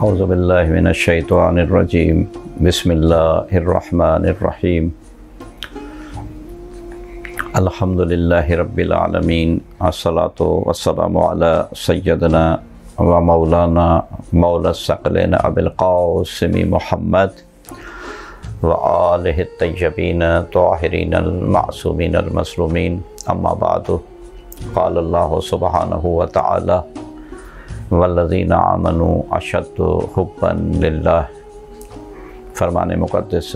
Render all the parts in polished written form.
औज़ुबिल्लाहि मिनश्शैतानिर्रजीम बिस्मिल्लाहिर्रहमानिर्रहीम अल्हम्दुलिल्लाहि रब्बिल आलमीन अस्सलातु वस्सलामु अला सय्यदिना व मौलाना मौला सकलैन अबिल क़ासिम मुहम्मद व आलिहि तय्यबीन ताहिरीन मासूमीन मसलूमीन अम्मा बादु क़ाल अल्लाहु सुब्हानहु व तआला वल्लज़ीना आमनू अशद्दु हुब्बन लिल्लाह। फरमाने मुक़द्दस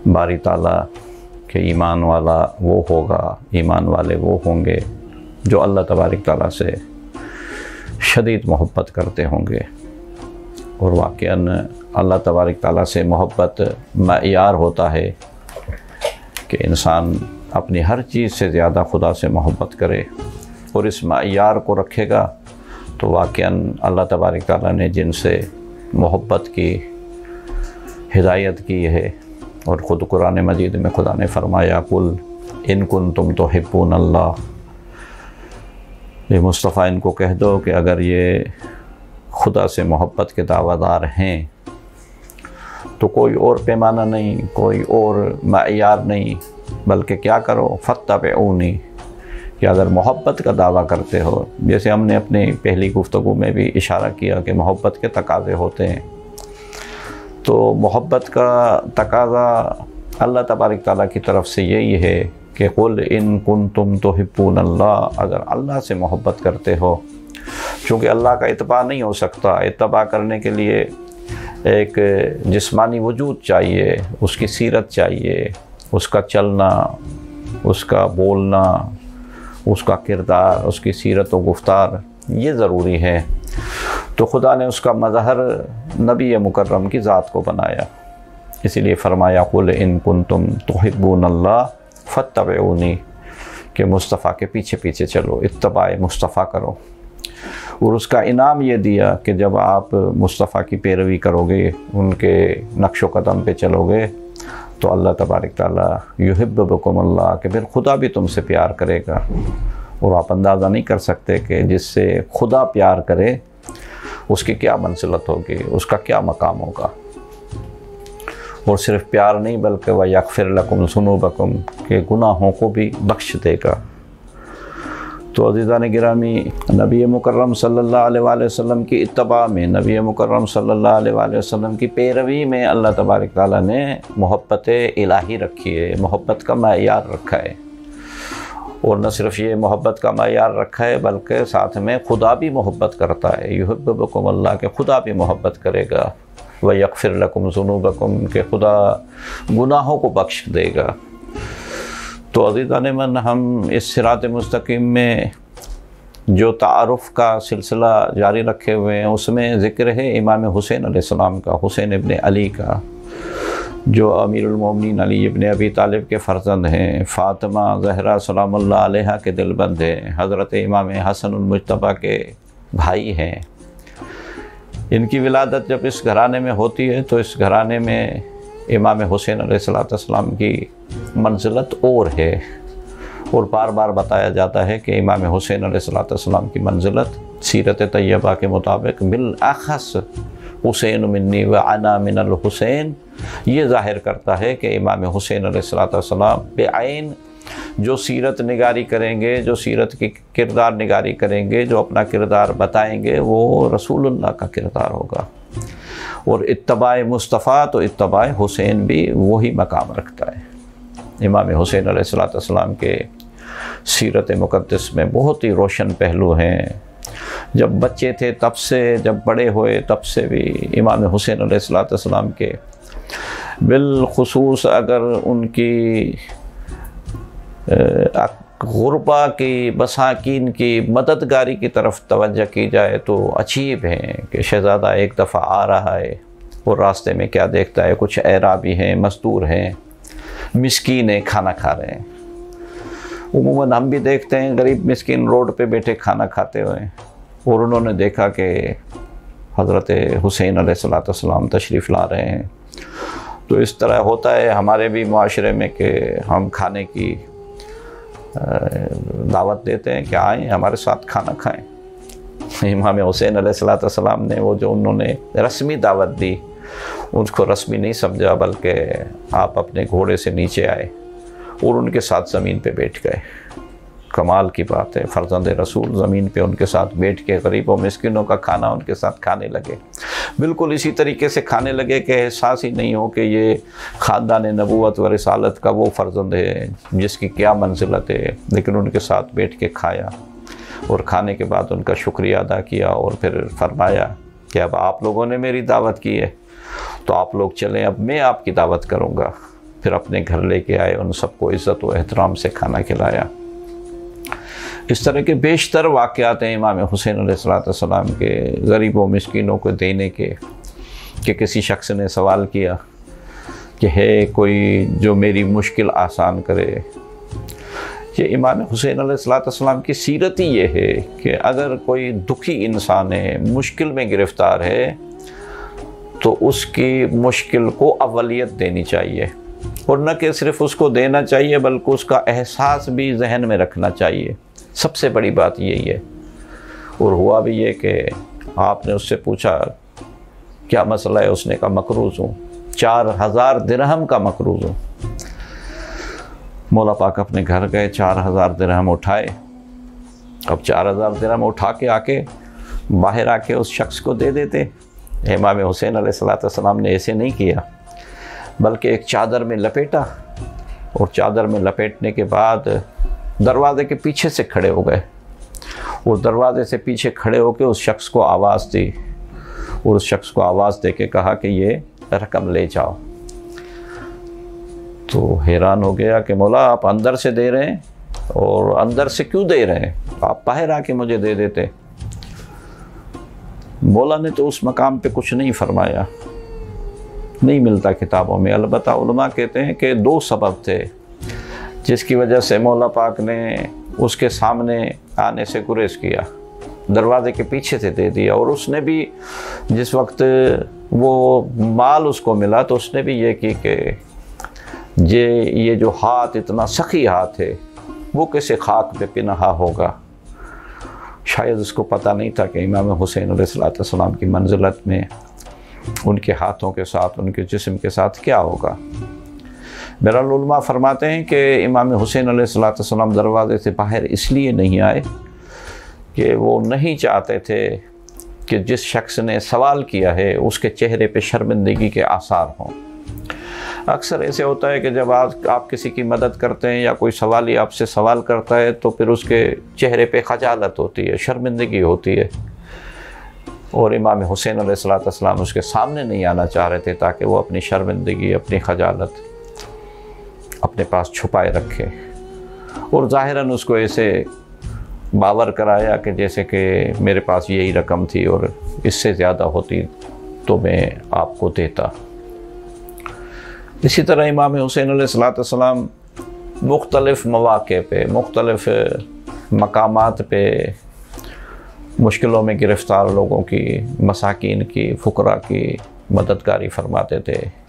बारी ताला के ईमान वाला वो होगा, ईमान वाले वो होंगे जो अल्लाह तबारक ताला से शदीद मोहब्बत करते होंगे। और वाक़अन अल्लाह तबारक ताला से मोहब्बत मइयार होता है कि इंसान अपनी हर चीज़ से ज़्यादा खुदा से मोहब्बत करे और इस मइयार को रखेगा तो वाक़अन अल्लाह तबारक ताला ने जिनसे मोहब्बत की हिदायत की है। और ख़ुद कुरान मजीद में खुदा ने फरमाया कुल इन कुंतुम तुहिब्बून अल्लाह, ये मुस्तफ़ा इनको कह दो कि अगर ये खुदा से मोहब्बत के दावादार हैं तो कोई और पैमाना नहीं, कोई और मइयार नहीं, बल्कि क्या करो फत्तबिऊनी, कि अगर मोहब्बत का दावा करते हो, जैसे हमने अपनी पहली गुफ्तगू में भी इशारा किया कि मोहब्बत के तकाज़े होते हैं, तो मोहब्बत का तकाज़ा अल्लाह तबारक ताला की तरफ से यही है कि कुल इन कुंतुम तुहिब्बून अल्लाह, अगर अल्लाह से मोहब्बत करते हो, क्योंकि अल्लाह का इत्तबा नहीं हो सकता। इत्तबा करने के लिए एक जिस्मानी वजूद चाहिए, उसकी सीरत चाहिए, उसका चलना, उसका बोलना, उसका किरदार, उसकी सीरत व गुफ्तार, ये ज़रूरी है। तो खुदा ने उसका मज़हर नबी मुकर्रम की ज़ात को बनाया, इसीलिए फ़रमाया कुल इन कुंतुम तुहिब्बून अल्लाह फत्तबिऊनी, कि मुस्तफ़ा के पीछे पीछे चलो, इत्तबाए मुस्तफ़ा करो। और उसका इनाम ये दिया कि जब आप मुस्तफ़ा की पैरवी करोगे, उनके नक्शो कदम पे चलोगे, तो अल्लाह तबारक ताला युहिब्बुकुम अल्लाह, कि फिर खुदा भी तुमसे प्यार करेगा। और आप अंदाज़ा नहीं कर सकते कि जिससे खुदा प्यार करे उसकी क्या मंजिलत होगी, उसका क्या मकाम होगा। और सिर्फ़ प्यार नहीं बल्कि वह यग़फ़िर लकुम ज़ुनूबकुम, के गुनाहों को भी बख्श देगा। तो अज़ीज़ान गिरामी, नबी मुकर्रम सल्लल्लाहु अलैहि वसल्लम की इत्तबा में, नबी मुकर्रम सल्लल्लाहु अलैहि वसल्लम की पैरवी में अल्लाह तबारक ताला ने मोहब्बत इलाही रखी है, मोहब्बत का मइयार रखा है। और न सिर्फ ये मोहब्बत का मइयार रखा है बल्कि साथ में खुदा भी मोहब्बत करता है। युहिब्बुकुम अल्लाह, के खुदा भी मोहब्बत करेगा। व यग़फ़िर लकुम ज़ुनूबकुम, के खुदा गुनाहों को बख्श देगा। तो अज़ीज़ान मन, हम इस सिरात मुस्तक़ीम में जो तारुफ़ का सिलसिला जारी रखे हुए हैं, उसमें ज़िक्र है इमाम हुसैन अलैहिस्सलाम का, हुसैन इब्न अली का, जो अमीरुल मोमिनीन अली इब्न अबी तालिब के फ़र्ज़ंद हैं, फ़ातिमा ज़हरा सलामुल्लाह अलैहा के दिलबंद हैं, हज़रत इमाम हसनुल मुज्तबा के भाई हैं। इनकी विलादत जब इस घराने में होती है तो इस घराने में इमाम हुसैन अलैहिस्सलाम की मंजिलत और है। और बार बार बताया जाता है कि इमाम हुसैन अलैहिस्सलाम की मंजिलत सीरत तैयबा के मुताबिक बिलअख़स हुसैन मिन्नी व अना मिनल हुसैन, ये ज़ाहिर करता है कि इमाम हुसैन अलैहिस्सलाम बेआइन जो सीरत निगारी करेंगे, जो सीरत की किरदार निगारी करेंगे, जो अपना किरदार बताएंगे, वो रसूलुल्लाह का किरदार होगा। और इत्तबाए मुस्तफ़ा, तो इत्तबाए हुसैन भी वही मकाम रखता है। इमाम हुसैन अलैहिस्सलाम के सीरत मुक़द्दस में बहुत ही रोशन पहलू हैं। जब बच्चे थे तब से, जब बड़े हुए तब से भी इमाम हुसैन अलैहिस्सलाम के बिलख़ुसूस अगर उनकी गुरबा की, मसाकीन की मददगारी की तरफ तवज्जो की जाए तो अजीब है कि शहज़ादा एक दफ़ा आ रहा है और रास्ते में क्या देखता है, कुछ एराबी हैं, मज़दूर हैं, मिस्कीन हैं, खाना खा रहे हैं। उमूमन हम भी देखते हैं गरीब मिस्कीन रोड पे बैठे खाना खाते हुए, और उन्होंने देखा कि हज़रत हुसैन अलैहिस्सलाम तशरीफ़ ला रहे हैं। तो इस तरह होता है हमारे भी माशरे में कि हम खाने की दावत देते हैं कि आएँ हमारे साथ खाना खाएं। इमाम हुसैन अलैहिस्सलाम ने वो जो उन्होंने रस्मी दावत दी उसको रस्मी नहीं समझा, बल्कि आप अपने घोड़े से नीचे आए और उनके साथ ज़मीन पे बैठ गए। कमाल की बात है, फ़र्ज़ंद रसूल ज़मीन पे उनके साथ बैठ के गरीबों मिस्किनों का खाना उनके साथ खाने लगे। बिल्कुल इसी तरीके से खाने लगे कि एहसास ही नहीं हो कि ये ख़ानदान नबूवत व रिसालत का वो फ़र्ज़ंद है जिसकी क्या मंजिलत है, लेकिन उनके साथ बैठ के खाया और खाने के बाद उनका शुक्रिया अदा किया और फिर फरमाया कि अब आप लोगों ने मेरी दावत की है तो आप लोग चलें, अब मैं आपकी दावत करूँगा। फिर अपने घर लेके आए, उन सबको इज़्ज़त व एहतराम से खाना खिलाया। इस तरह के बेशतर वाक़यात हैं इमाम हुसैन अलैहिस्सलाम के गरीबों मिस्कीनों को देने के, कि किसी शख्स ने सवाल किया कि है कोई जो मेरी मुश्किल आसान करे। ये इमाम हुसैन अलैहिस्सलाम की सीरत ही ये है कि अगर कोई दुखी इंसान है, मुश्किल में गिरफ़्तार है, तो उसकी मुश्किल को अवलियत देनी चाहिए, और न कि सिर्फ़ उसको देना चाहिए बल्कि उसका एहसास भी जहन में रखना चाहिए। सबसे बड़ी बात यही है। और हुआ भी ये कि आपने उससे पूछा क्या मसला है, उसने कहा मकरूज़ हूँ, 4000 दिरहम का मकरूज़ हूँ। मौला पाक अपने घर गए, 4000 दिरहम उठाए। अब 4000 दिरहम उठा के आके बाहर आके उस शख्स को दे देते। इमाम हुसैन अलैहिस्सलाम ने ऐसे नहीं किया, बल्कि एक चादर में लपेटा और चादर में लपेटने के बाद दरवाज़े के पीछे से खड़े हो गए और दरवाज़े से पीछे खड़े होकर उस शख्स को आवाज़ दी और उस शख्स को आवाज़ दे के कहा कि ये रकम ले जाओ। तो हैरान हो गया कि मौला आप अंदर से दे रहे हैं, और अंदर से क्यों दे रहे हैं, आप बाहर आके मुझे दे देते। मौला ने तो उस मकाम पे कुछ नहीं फरमाया, नहीं मिलता किताबों में। अलबत्ता उलमा कहते हैं कि 2 सबब थे जिसकी वजह से मौला पाक ने उसके सामने आने से गुरेज किया, दरवाज़े के पीछे से दे दिया। और उसने भी जिस वक्त वो माल उसको मिला तो उसने भी ये की कि ये जो हाथ इतना सखी हाथ है वो कैसे खाक पे पिनहा होगा। शायद उसको पता नहीं था कि इमाम हुसैन अलैहिस्सलाम की मंजिलत में उनके हाथों के साथ, उनके जिस्म के साथ क्या होगा। बहरहाल उलमा फरमाते हैं कि इमाम हुसैन अलैहिस्सलाम दरवाज़े से बाहर इसलिए नहीं आए कि वो नहीं चाहते थे कि जिस शख्स ने सवाल किया है उसके चेहरे पे शर्मिंदगी के आसार हों। अक्सर ऐसे होता है कि जब आप किसी की मदद करते हैं या कोई सवाली आपसे सवाल करता है तो फिर उसके चेहरे पे खजालत होती है, शर्मिंदगी होती है। और इमाम हुसैन अलैहिस्सलाम उसके सामने नहीं आना चाह रहे थे ताकि वो अपनी शर्मिंदगी, अपनी खजालत अपने पास छुपाए रखे। और ज़ाहिरन उसको ऐसे बावर कराया कि जैसे कि मेरे पास यही रकम थी और इससे ज़्यादा होती तो मैं आपको देता। इसी तरह इमाम हुसैन अलैहिस्सलाम मुख्तलिफ़ मौक़े पे, मुख्तलिफ़ मकामात पे मुश्किलों में गिरफ़्तार लोगों की, मसाकीन की, फ़ुकरा की मददगारी फरमाते थे।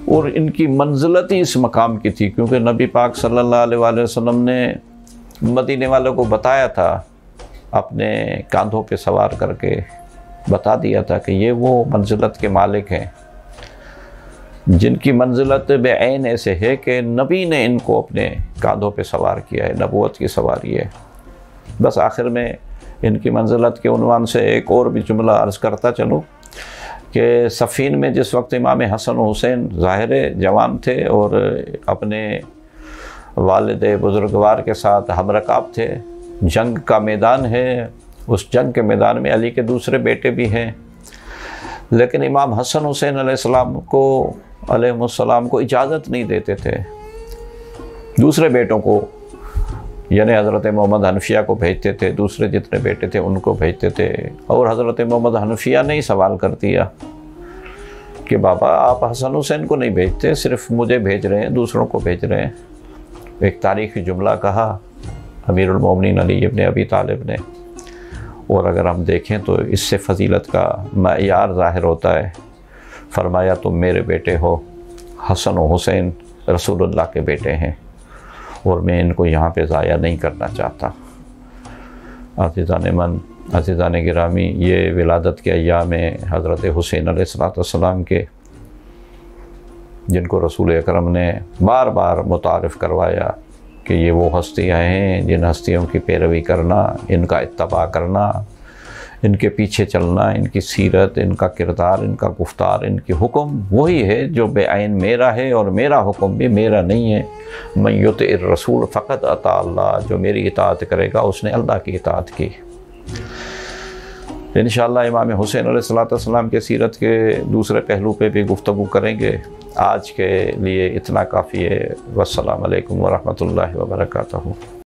और इनकी मंजिलत ही इस मकाम की थी क्योंकि नबी पाक सल्लल्लाहु अलैहि वसल्लम ने मदीने वालों को बताया था, अपने कांधों पे सवार करके बता दिया था कि ये वो मंजिलत के मालिक हैं जिनकी मंजिलत बेऐन ऐसे है कि नबी ने इनको अपने कांधों पे सवार किया है, नबूवत की सवारी है। बस आखिर में इनकी मंजिलत के उन्वान से एक और भी जुमला अर्ज़ करता चलूँ कि सफ़ीन में जिस वक्त इमाम हसन हुसैन ज़ाहिर जवान थे और अपने वालिद बुज़ुर्गवार के साथ हमरकाब थे, जंग का मैदान है, उस जंग के मैदान में अली के दूसरे बेटे भी हैं, लेकिन इमाम हसन हुसैन अलैहिस्सलाम को इजाज़त नहीं देते थे दूसरे बेटों को, यानी हज़रत मोहम्मद हनफिया को भेजते थे, दूसरे जितने बेटे थे उनको भेजते थे। और हज़रत मोहम्मद हनफिया ने ही सवाल कर दिया कि बाबा आप हसन हुसैन को नहीं भेजते, सिर्फ मुझे भेज रहे हैं, दूसरों को भेज रहे हैं। एक तारीख़ी जुमला कहा अमीरुल मोमिनीन अली इब्न अबी तालिब ने, और अगर हम देखें तो इससे फ़जीलत का मयार ज़ाहिर होता है। फरमाया तुम मेरे बेटे हो, हसन व हुसैन रसूलुल्लाह के बेटे हैं और मैं इनको यहाँ पे ज़ाया नहीं करना चाहता। अज़ीज़ान मन, अज़ीज़ान गिरामी, ये विलादत के अय्याम हज़रत हुसैन अलैहिस्सलाम के, जिनको रसूल अकरम ने बार बार मुतारिफ़ करवाया कि ये वो हस्तियाँ हैं जिन हस्तियों की पैरवी करना, इनका इत्तबा करना, इनके पीछे चलना, इनकी सीरत, इनका किरदार, इनका गुफ्तार, इनकी हुक्म वही है जो बेआइन मेरा है और मेरा हुक्म भी मेरा नहीं है। मैं युतिर रसूल फ़क़त अता अल्लाह, जो मेरी इताअत करेगा उसने अल्लाह की इताअत की। इंशाअल्लाह इमाम हुसैन अलैहिस्सलाम के सीरत के दूसरे पहलू पे भी गुफ्तगू करेंगे। आज के लिए इतना काफ़ी है। वस्सलामु अलैकुम व रहमतुल्लाहि व बरकातहू।